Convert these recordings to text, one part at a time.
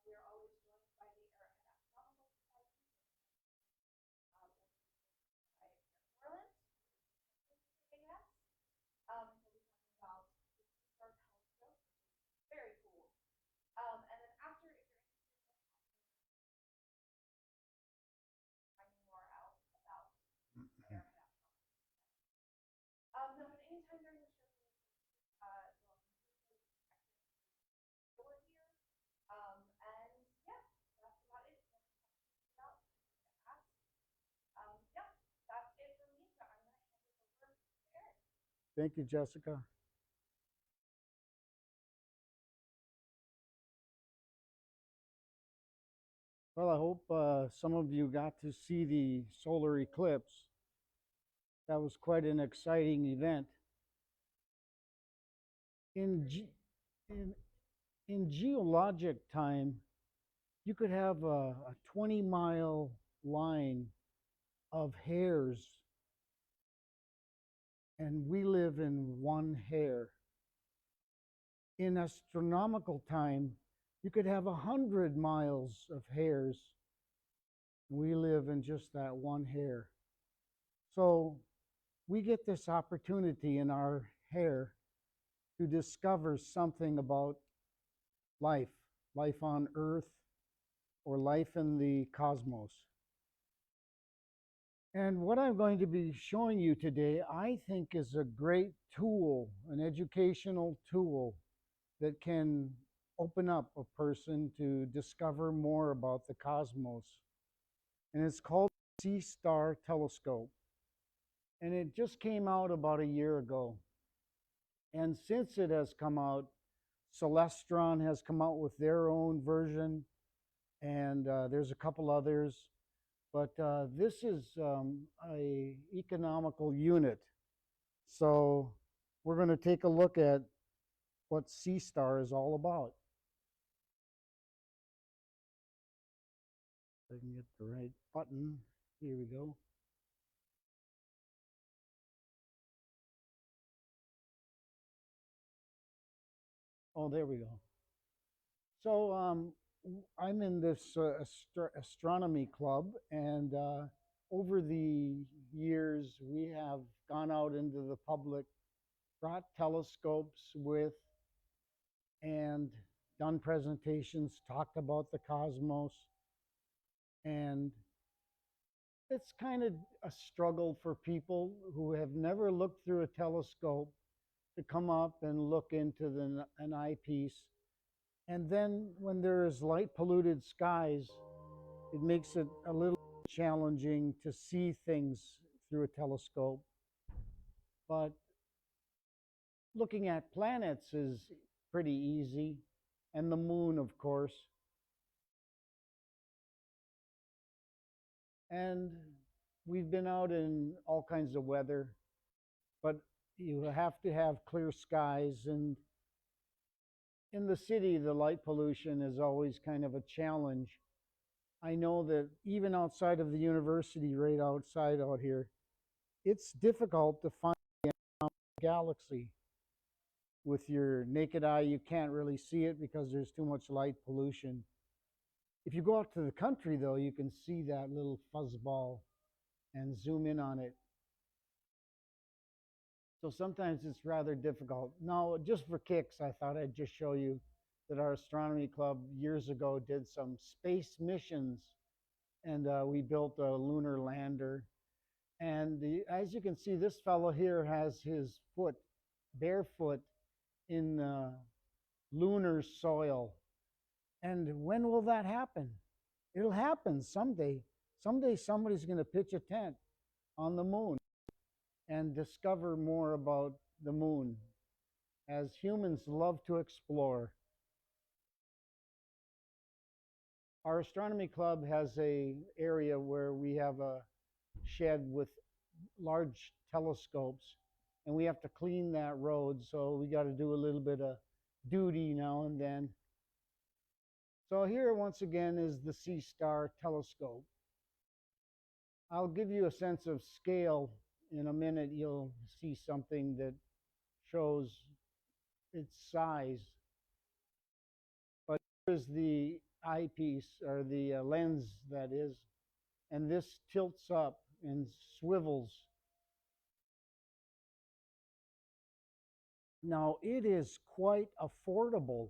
We are always joined by the Arrowhead Astronomical Society, by New Orleans, AAS. He'll be talking about the star telescope, which is very cool. And then after, if you're interested in finding more out about the Arrowhead Astronomical Society. Now, at any time during the show, you'll over here. And yeah, that's about it. About yeah, that's it for me. So I'm going to hand it over to Eric. Thank you, Jessica. Well, I hope some of you got to see the solar eclipse. That was quite an exciting event. In, in geologic time, you could have a 20-mile line of hairs, and we live in one hair. In astronomical time, you could have 100 miles of hairs. We live in just that one hair. So we get this opportunity in our hair to discover something about life on Earth, or life in the cosmos. And what I'm going to be showing you today, I think, is a great tool, an educational tool that can open up a person to discover more about the cosmos. And it's called the C-STAR telescope. And it just came out about a year ago. And since it has come out, Celestron has come out with their own version, and there's a couple others. But this is a economical unit. So we're going to take a look at what C-STAR is all about. If I can get the right button. Here we go. Oh, there we go. So I'm in this astronomy club, and over the years we have gone out into the public, brought telescopes with, and done presentations, talked about the cosmos. And it's kind of a struggle for people who have never looked through a telescope to come up and look into an eyepiece. And then when there's light polluted skies, it makes it a little challenging to see things through a telescope. But looking at planets is pretty easy, and the moon, of course. And we've been out in all kinds of weather, but you have to have clear skies. And in the city, the light pollution is always kind of a challenge. I know that even outside of the university, right outside out here, it's difficult to find the galaxy. With your naked eye, you can't really see it because there's too much light pollution. If you go out to the country, though, you can see that little fuzzball and zoom in on it. So sometimes it's rather difficult. Now, just for kicks, I thought I'd just show you that our astronomy club years ago did some space missions, and we built a lunar lander. And as you can see, this fellow here has his foot barefoot in lunar soil. And when will that happen? It'll happen someday. Someday somebody's going to pitch a tent on the moon and discover more about the moon, as humans love to explore. Our astronomy club has an area where we have a shed with large telescopes, and we have to clean that road, so we got to do a little bit of duty now and then. So here once again is the C-STAR telescope. I'll give you a sense of scale. In a minute you'll see something that shows its size. But here's the eyepiece, or the lens that is, and this tilts up and swivels. Now, it is quite affordable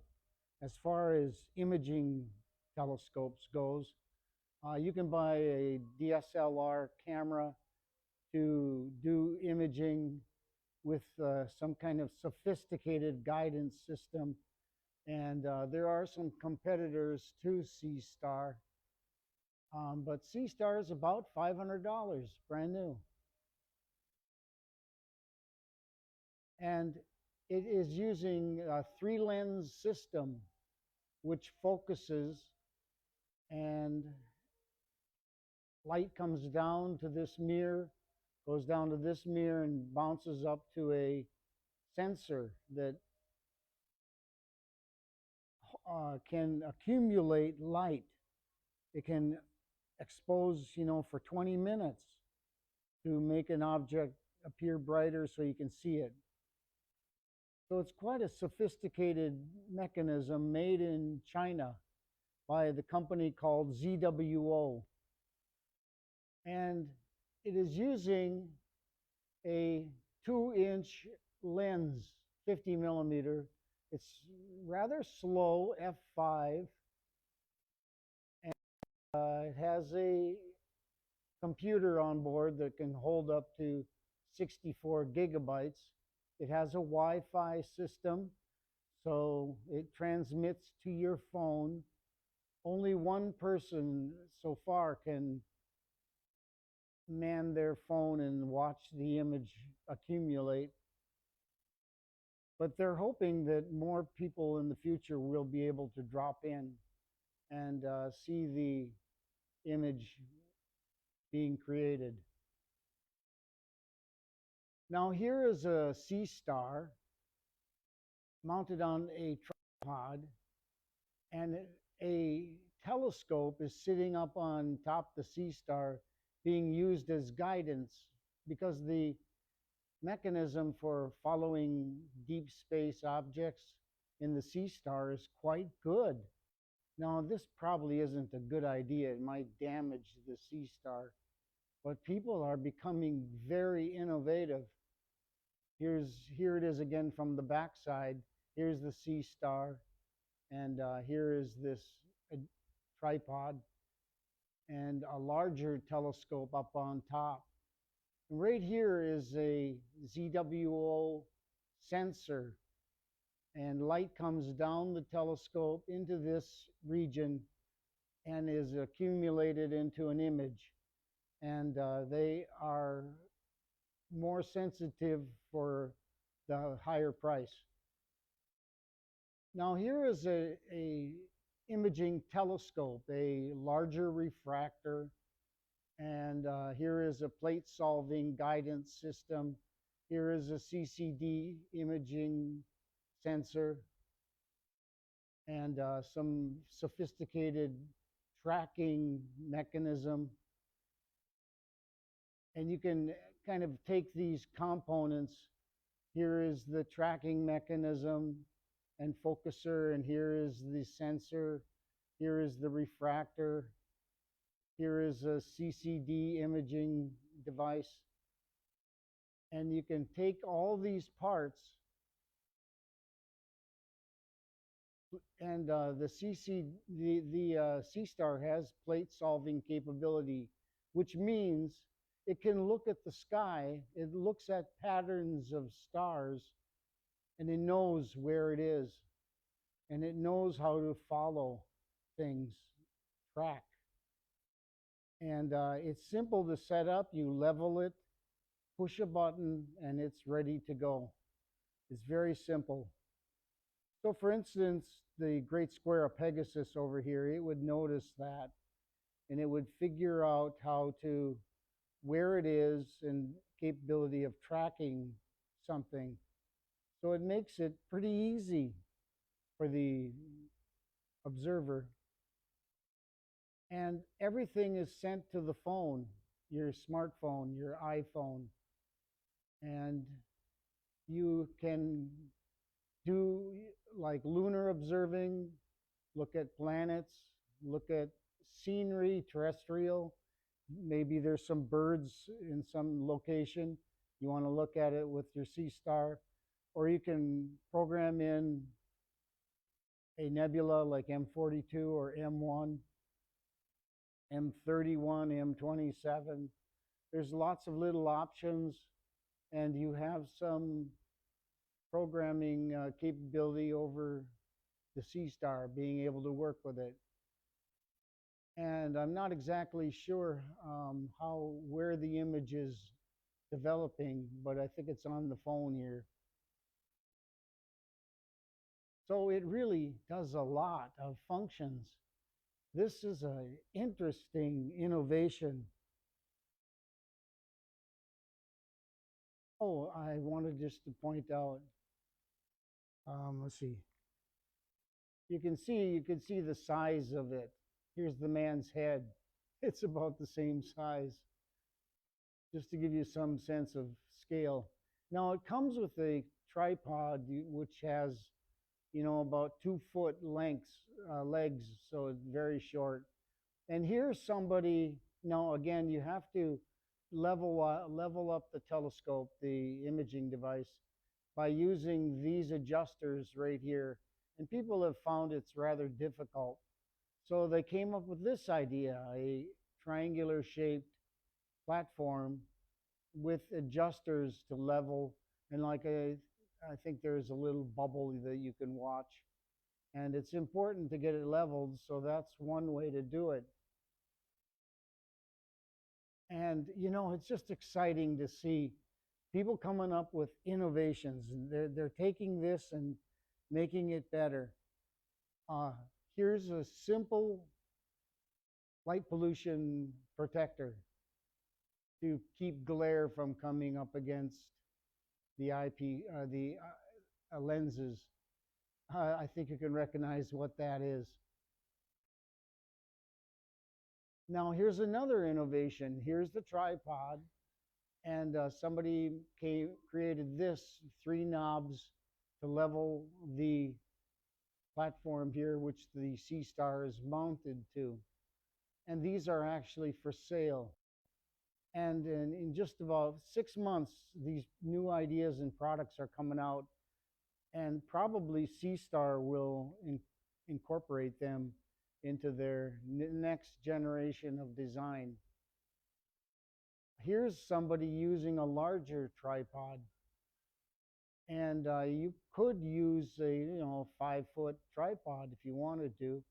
as far as imaging telescopes goes. You can buy a DSLR camera to do imaging with some kind of sophisticated guidance system. And there are some competitors to C-Star. But C-Star is about $500, brand new. And it is using a 3-lens system which focuses, and light comes down to this mirror, goes down to this mirror and bounces up to a sensor that can accumulate light. It can expose, for 20 minutes to make an object appear brighter so you can see it. So it's quite a sophisticated mechanism made in China by the company called ZWO. And it is using a 2-inch lens, 50 millimeter. It's rather slow, f5. And it has a computer on board that can hold up to 64 gigabytes. It has a Wi-Fi system, so it transmits to your phone. Only one person so far can man their phone and watch the image accumulate. But they're hoping that more people in the future will be able to drop in and see the image being created. Now here is a C-Star mounted on a tripod, and a telescope is sitting up on top the C-Star being used as guidance, because the mechanism for following deep space objects in the C-Star is quite good. Now, this probably isn't a good idea. It might damage the C-Star, but people are becoming very innovative. Here it is again from the backside. Here's the C-Star, and here is this tripod and a larger telescope up on top. Right here is a ZWO sensor, and light comes down the telescope into this region and is accumulated into an image. And they are more sensitive for the higher price. Now here is a imaging telescope, a larger refractor, and here is a plate solving guidance system. Here is a CCD imaging sensor, and some sophisticated tracking mechanism. And you can kind of take these components. Here is the tracking mechanism and focuser, and here is the sensor. Here is the refractor. Here is a CCD imaging device. And you can take all these parts, and the C-Star has plate solving capability, which means it can look at the sky. It looks at patterns of stars, and it knows where it is, and it knows how to follow things, track. And it's simple to set up. You level it, push a button, and it's ready to go. It's very simple. So for instance, the Great Square of Pegasus over here, it would notice that, and it would figure out how to, where it is, and capability of tracking something. So it makes it pretty easy for the observer. And everything is sent to the phone, your smartphone, your iPhone. And you can do like lunar observing, look at planets, look at scenery, terrestrial. Maybe there's some birds in some location. You want to look at it with your sea star, or you can program in a nebula like M42 or M1, M31, M27. There's lots of little options, and you have some programming capability over the sea star, being able to work with it. And I'm not exactly sure where the image is developing, but I think it's on the phone here. So it really does a lot of functions. This is an interesting innovation. Oh, I wanted just to point out, let's see. You can see the size of it. Here's the man's head. It's about the same size, just to give you some sense of scale. Now it comes with a tripod, which has, about 2 foot lengths, legs, so it's very short. And here's somebody, now again, you have to level up the telescope, the imaging device, by using these adjusters right here. And people have found it's rather difficult. So they came up with this idea, a triangular shaped platform with adjusters to level, and I think there's a little bubble that you can watch. And it's important to get it leveled, so that's one way to do it. And it's just exciting to see people coming up with innovations. They're taking this and making it better. Here's a simple light pollution protector to keep glare from coming up against the lenses. I think you can recognize what that is. Now here's another innovation. Here's the tripod, and somebody created this 3 knobs to level the platform here, which the sea star is mounted to. And these are actually for sale. And in just about 6 months, these new ideas and products are coming out, and probably Sea Star will incorporate them into their next generation of design. Here's somebody using a larger tripod, and you could use a 5-foot tripod if you wanted to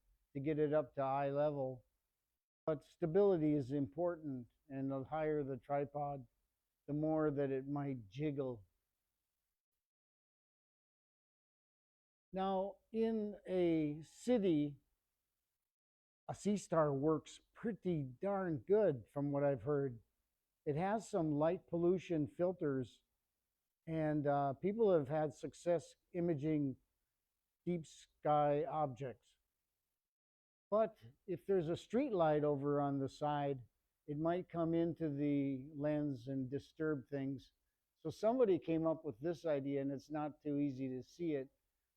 get it up to eye level. But stability is important, and the higher the tripod, the more that it might jiggle. Now, in a city, a sea star works pretty darn good from what I've heard. It has some light pollution filters, and people have had success imaging deep sky objects. But if there's a street light over on the side, it might come into the lens and disturb things. So somebody came up with this idea, and it's not too easy to see it,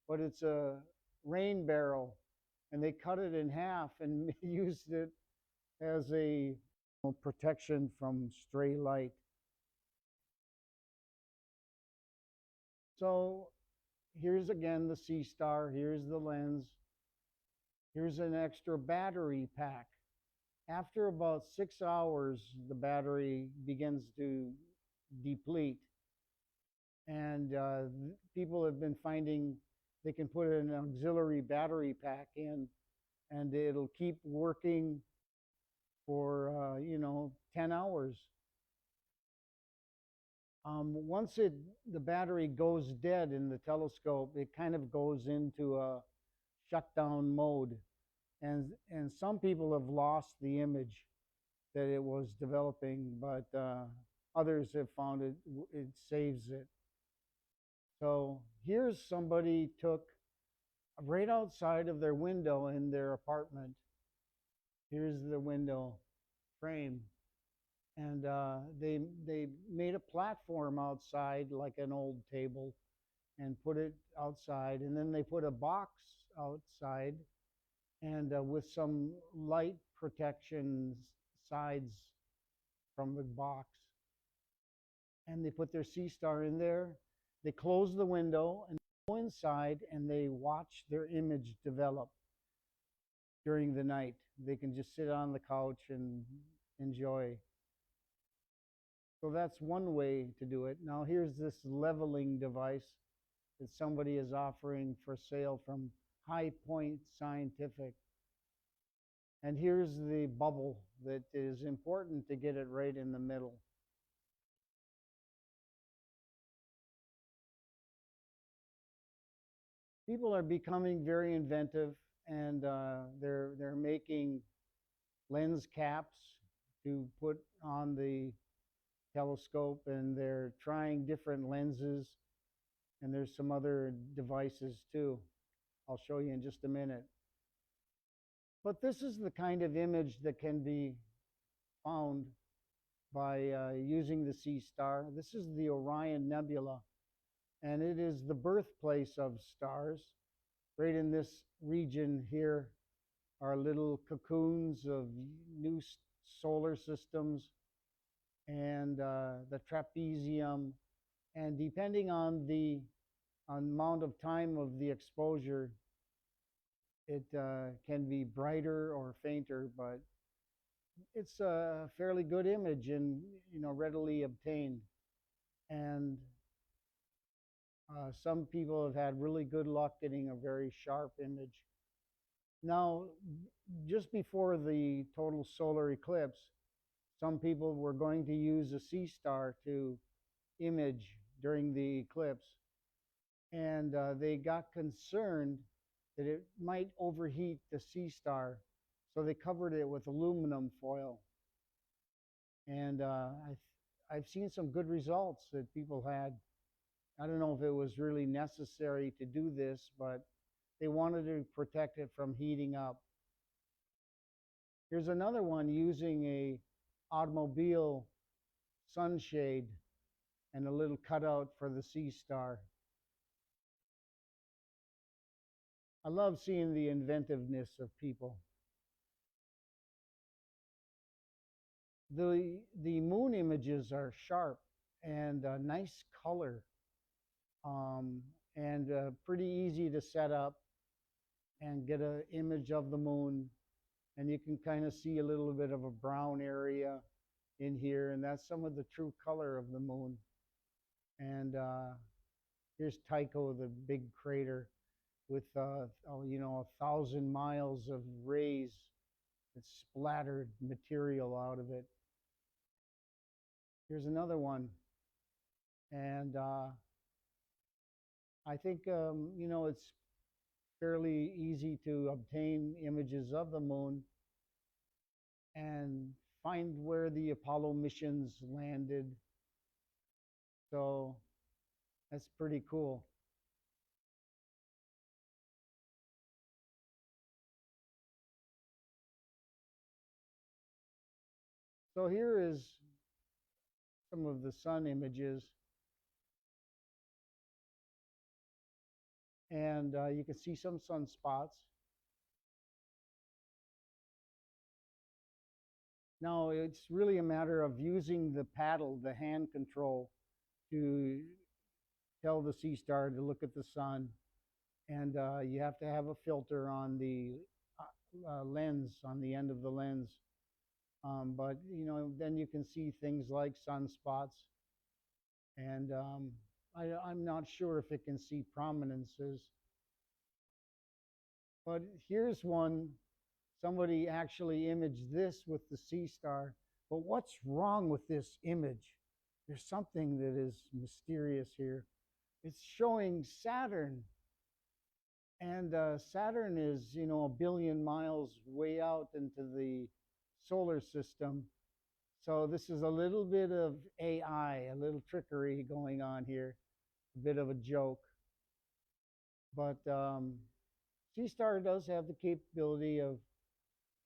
but it's a rain barrel, and they cut it in half and used it as a protection from stray light. So here's again the sea star, here's the lens, here's an extra battery pack. After about 6 hours, the battery begins to deplete. And people have been finding they can put an auxiliary battery pack in, and it'll keep working for 10 hours. Once the battery goes dead in the telescope, it kind of goes into a shutdown mode, and some people have lost the image that it was developing, but others have found it saves it. So here's somebody took right outside of their window in their apartment. Here's the window frame, and they made a platform outside like an old table, and put it outside, and then they put a box outside, and with some light protection sides from the box. And they put their sea star in there. They close the window and go inside and they watch their image develop during the night. They can just sit on the couch and enjoy. So that's one way to do it. Now here's this leveling device that somebody is offering for sale from High Point Scientific. And here's the bubble that is important to get it right in the middle. People are becoming very inventive, and they're making lens caps to put on the telescope, and they're trying different lenses, and there's some other devices too. I'll show you in just a minute. But this is the kind of image that can be found by using the sea star. This is the Orion Nebula, and it is the birthplace of stars. Right in this region here are little cocoons of new solar systems and the trapezium. And depending on the amount of time of the exposure, it can be brighter or fainter, but it's a fairly good image and readily obtained. And some people have had really good luck getting a very sharp image. Now, just before the total solar eclipse, some people were going to use a sea star to image during the eclipse. And they got concerned that it might overheat the sea star. So they covered it with aluminum foil. And I've seen some good results that people had. I don't know if it was really necessary to do this, but they wanted to protect it from heating up. Here's another one using a automobile sunshade and a little cutout for the sea star. I love seeing the inventiveness of people. The moon images are sharp and a nice color, and pretty easy to set up and get an image of the moon. And you can kind of see a little bit of a brown area in here, and that's some of the true color of the moon. And here's Tycho, the big crater, with 1,000 miles of rays that splattered material out of it. Here's another one, and I think it's fairly easy to obtain images of the moon and find where the Apollo missions landed. So that's pretty cool. So here is some of the sun images. And you can see some sunspots. Now it's really a matter of using the paddle, the hand control, to tell the sea star to look at the sun. And you have to have a filter on the lens, on the end of the lens. But then you can see things like sunspots. And I'm not sure if it can see prominences. But here's one. Somebody actually imaged this with the sea star. But what's wrong with this image? There's something that is mysterious here. It's showing Saturn. And Saturn is, 1 billion miles way out into the solar system. So this is a little bit of AI, a little trickery going on here, a bit of a joke. But sea star does have the capability of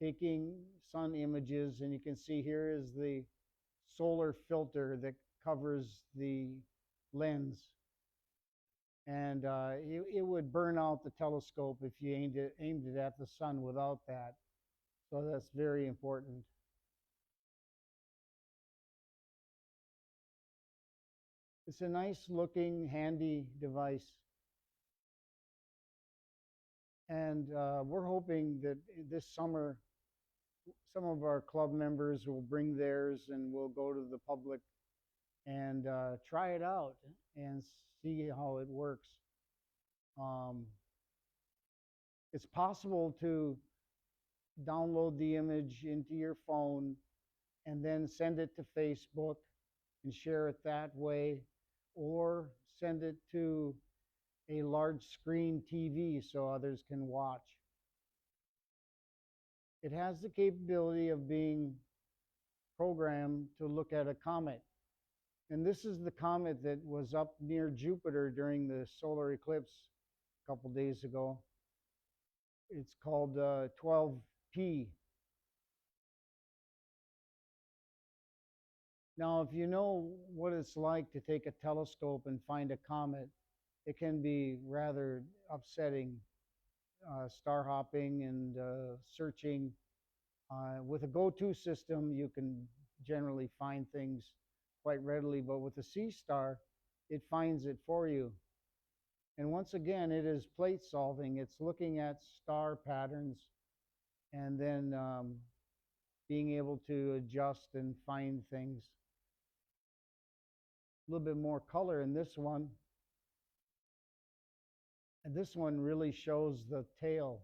taking sun images, and you can see here is the solar filter that covers the lens. and it would burn out the telescope if you aimed it at the sun without that. So that's very important. It's a nice looking, handy device. And we're hoping that this summer, some of our club members will bring theirs and we'll go to the public and try it out and see how it works. Um, it's possible to download the image into your phone and then send it to Facebook and share it that way, or send it to a large screen TV so others can watch. It has the capability of being programmed to look at a comet. And this is the comet that was up near Jupiter during the solar eclipse a couple days ago. It's called 12P. Now, if you know what it's like to take a telescope and find a comet, it can be rather upsetting, star hopping and searching. With a go-to system, you can generally find things quite readily, but with the C-star, it finds it for you. And once again, it is plate solving. It's looking at star patterns and then being able to adjust and find things. A little bit more color in this one. And this one really shows the tail.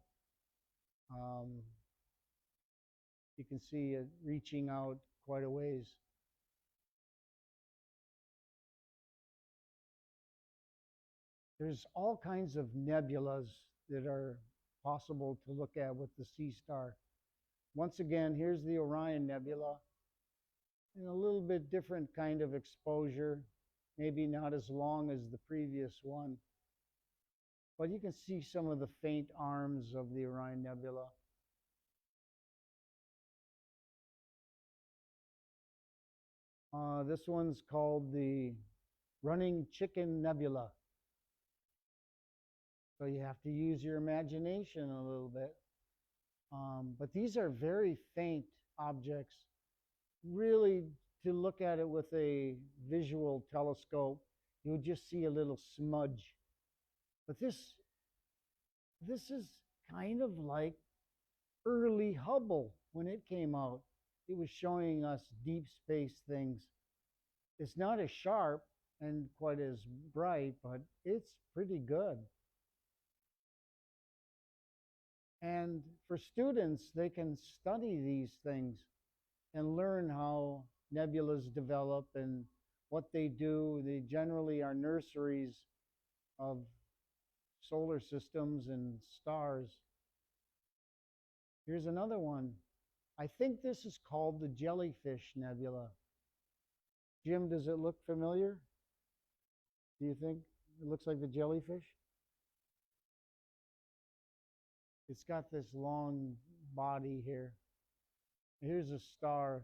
You can see it reaching out quite a ways. There's all kinds of nebulas that are possible to look at with the C-star. Once again, here's the Orion Nebula in a little bit different kind of exposure, maybe not as long as the previous one, but you can see some of the faint arms of the Orion Nebula. This one's called the Running Chicken Nebula. So you have to use your imagination a little bit. But these are very faint objects. Really, to look at it with a visual telescope, you would just see a little smudge. But this is kind of like early Hubble when it came out. It was showing us deep space things. It's not as sharp and quite as bright, but it's pretty good. And for students, they can study these things and learn how nebulas develop and what they do. They generally are nurseries of solar systems and stars. Here's another one. I think this is called the Jellyfish Nebula. Jim, does it look familiar? Do you think it looks like the jellyfish? It's got this long body here. Here's a star.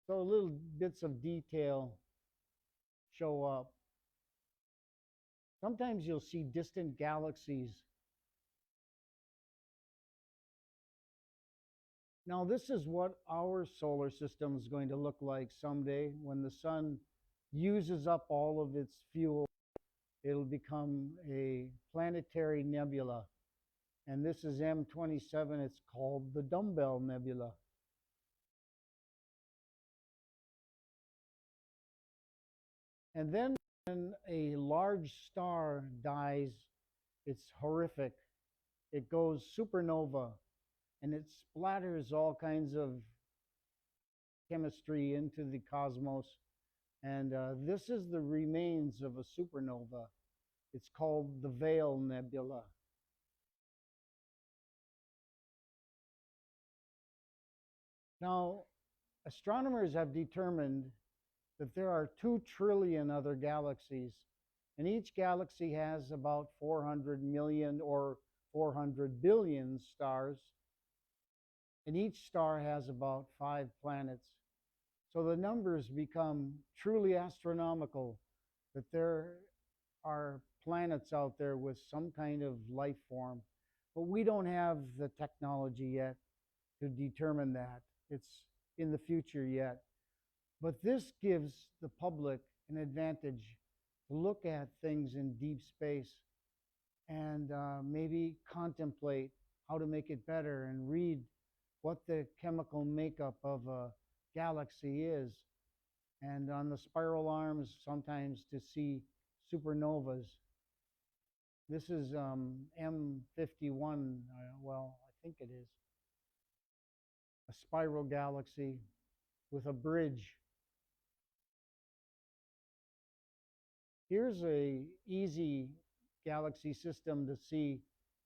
So little bits of detail show up. Sometimes you'll see distant galaxies. Now this is what our solar system is going to look like someday when the sun uses up all of its fuel. It'll become a planetary nebula. And this is M27. It's called the Dumbbell Nebula. And then when a large star dies, it's horrific. It goes supernova, and it splatters all kinds of chemistry into the cosmos. And this is the remains of a supernova. It's called the Veil Nebula. Now, astronomers have determined that there are 2 trillion other galaxies, and each galaxy has about 400 million or 400 billion stars, and each star has about 5 planets. So the numbers become truly astronomical, that there are planets out there with some kind of life form, but we don't have the technology yet to determine that. It's in the future yet. But this gives the public an advantage to look at things in deep space and maybe contemplate how to make it better and read what the chemical makeup of a galaxy is. And on the spiral arms, sometimes to see supernovas. This is M51, well, I think it is, a spiral galaxy with a bridge. Here's a easy galaxy system to see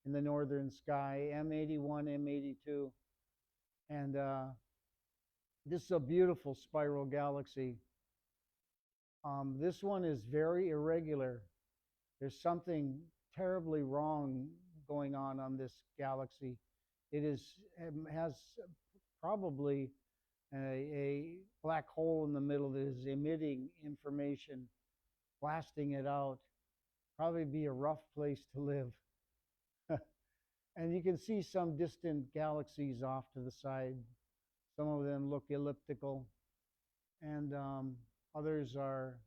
in the northern sky, M81, M82. And this is a beautiful spiral galaxy. This one is very irregular. There's something terribly wrong going on this galaxy. It has probably a black hole in the middle that is emitting information, blasting it out. Probably be a rough place to live. And you can see some distant galaxies off to the side. Some of them look elliptical, and others are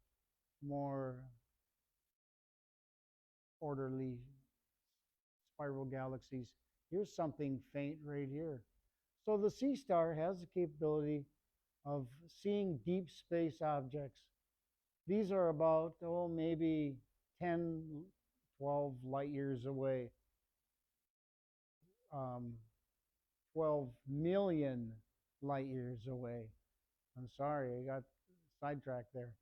more orderly spiral galaxies. Here's something faint right here. So the sea star has the capability of seeing deep space objects. These are about, oh, maybe 10, 12 light years away. 12 million light years away. I'm sorry, I got sidetracked there.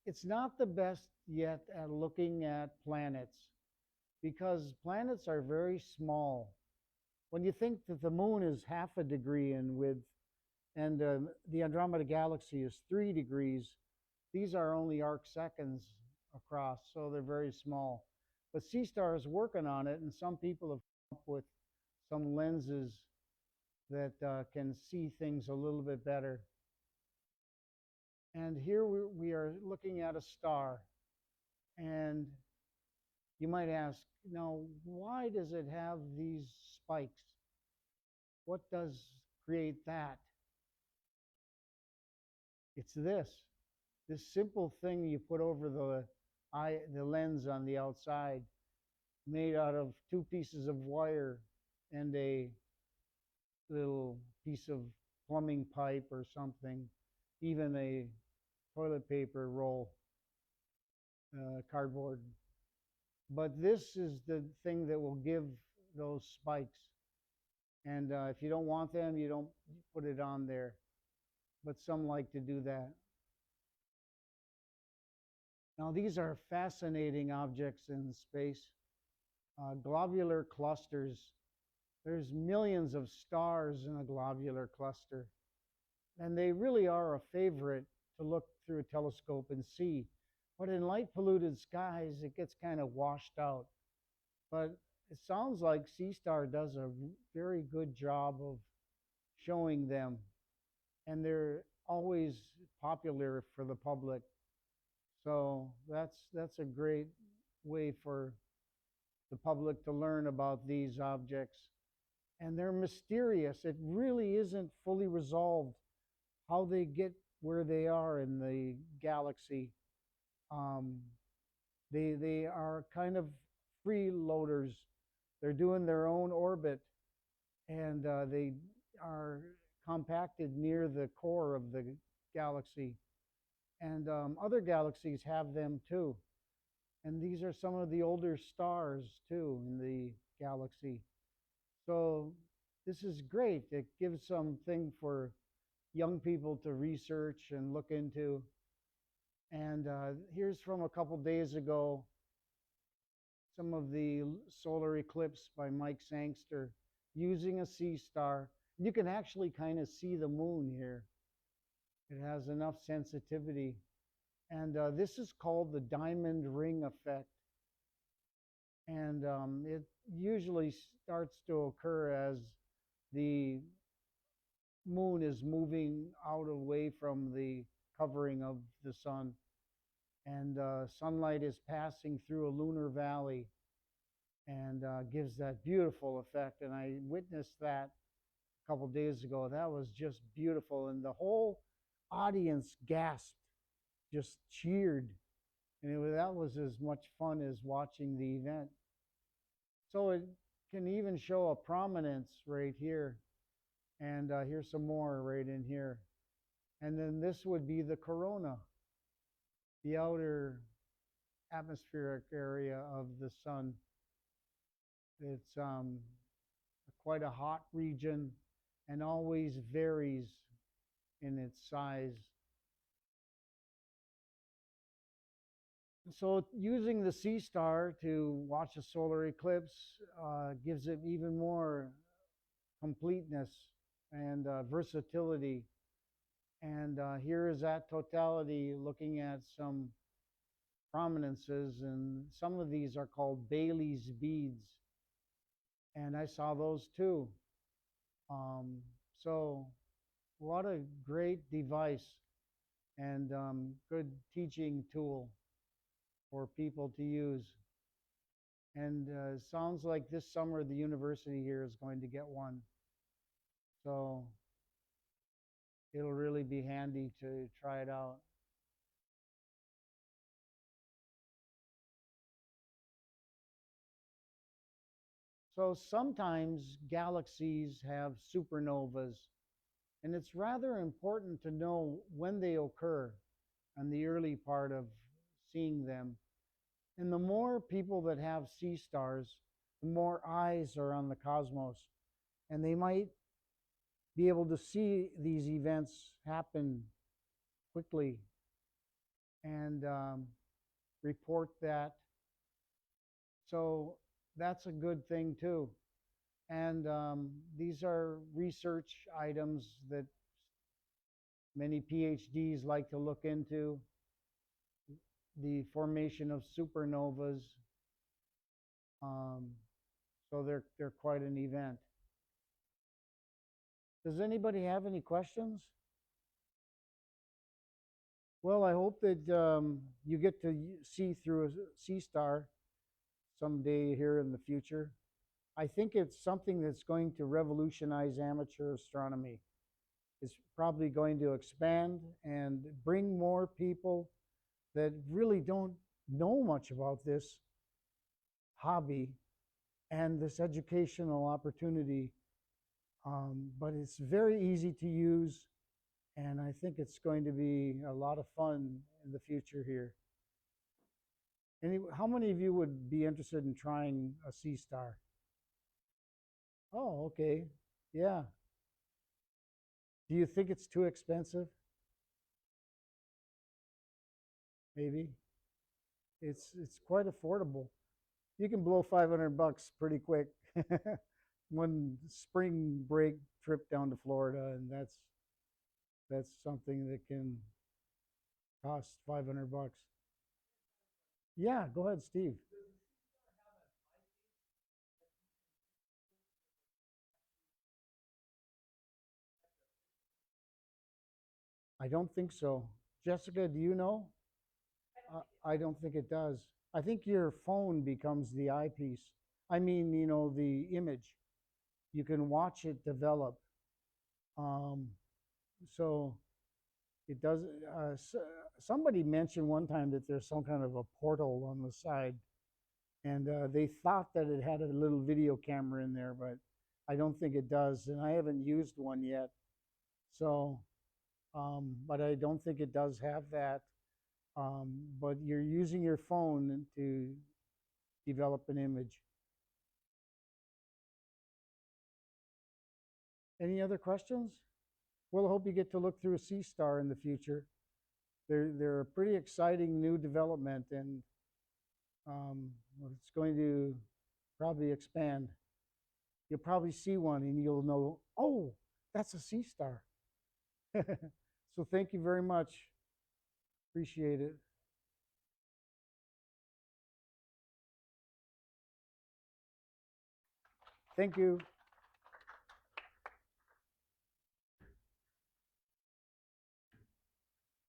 It's not the best yet at looking at planets because planets are very small. When you think that the moon is half a degree in width and the Andromeda Galaxy is 3 degrees, these are only arc seconds across, so they're very small. But C-STAR is working on it, and some people have come up with some lenses that can see things a little bit better. And here we are looking at a star. And you might ask, now, why does it have these spikes? What does create that? It's this simple thing you put over the lens on the outside, made out of 2 pieces of wire and a little piece of plumbing pipe or something, even a toilet paper roll, cardboard. But this is the thing that will give those spikes. And if you don't want them, you don't put it on there. But some like to do that. Now, these are fascinating objects in space. Globular clusters. There's millions of stars in a globular cluster. And they really are a favorite to look through a telescope and see. But in light polluted skies, it gets kind of washed out. But it sounds like C-STAR does a very good job of showing them. And they're always popular for the public. So that's a great way for the public to learn about these objects. And they're mysterious. It really isn't fully resolved how they get where they are in the galaxy. They are kind of freeloaders. They're doing their own orbit, and they are compacted near the core of the galaxy. And other galaxies have them too. And these are some of the older stars too in the galaxy. So this is great. It gives something for young people to research and look into. And here's from a couple days ago, some of the solar eclipse by Mike Sangster using a C-STAR. You can actually kind of see the moon here. It has enough sensitivity. And this is called the diamond ring effect. And it usually starts to occur as the moon is moving out away from the covering of the sun. and sunlight is passing through a lunar valley and gives that beautiful effect. And I witnessed that a couple days ago. That was just beautiful, and the whole audience gasped, just cheered, and that was as much fun as watching the event. So it can even show a prominence right here, and here's some more right in here. And then this would be the corona, the outer atmospheric area of the sun. It's quite a hot region and always varies in its size. So using the sea star to watch a solar eclipse gives it even more completeness and versatility. And here is that totality looking at some prominences, and some of these are called Bailey's beads, and I saw those too. So what a great device and good teaching tool for people to use. And sounds like this summer the university here is going to get one. So it'll really be handy to try it out. So sometimes galaxies have supernovas, and it's rather important to know when they occur and the early part of seeing them. And the more people that have sea stars, the more eyes are on the cosmos, and they might be able to see these events happen quickly and report that. So that's a good thing too. And these are research items that many PhDs like to look into, the formation of supernovas. So they're quite an event. Does anybody have any questions? Well, I hope that you get to see through a sea star someday here in the future. I think it's something that's going to revolutionize amateur astronomy. It's probably going to expand and bring more people that really don't know much about this hobby and this educational opportunity. But it's very easy to use, and I think it's going to be a lot of fun in the future here. How many of you would be interested in trying a sea star? Oh, okay. Yeah. Do you think it's too expensive? Maybe. It's quite affordable. You can blow $500 pretty quick. One spring break trip down to Florida, and that's something that can cost $500. Yeah, go ahead, Steve. I don't think so. Jessica, do you know? I don't think it does. I think your phone becomes the eyepiece. I mean, the image. You can watch it develop. Um, so it does. Somebody mentioned one time that there's some kind of a portal on the side, and they thought that it had a little video camera in there, but I don't think it does, and I haven't used one yet. So, but I don't think it does have that. But you're using your phone to develop an image. Any other questions? Well, I hope you get to look through a sea star in the future. They're a pretty exciting new development, and it's going to probably expand. You'll probably see one and you'll know, oh, that's a sea star. So thank you very much. Appreciate it. Thank you.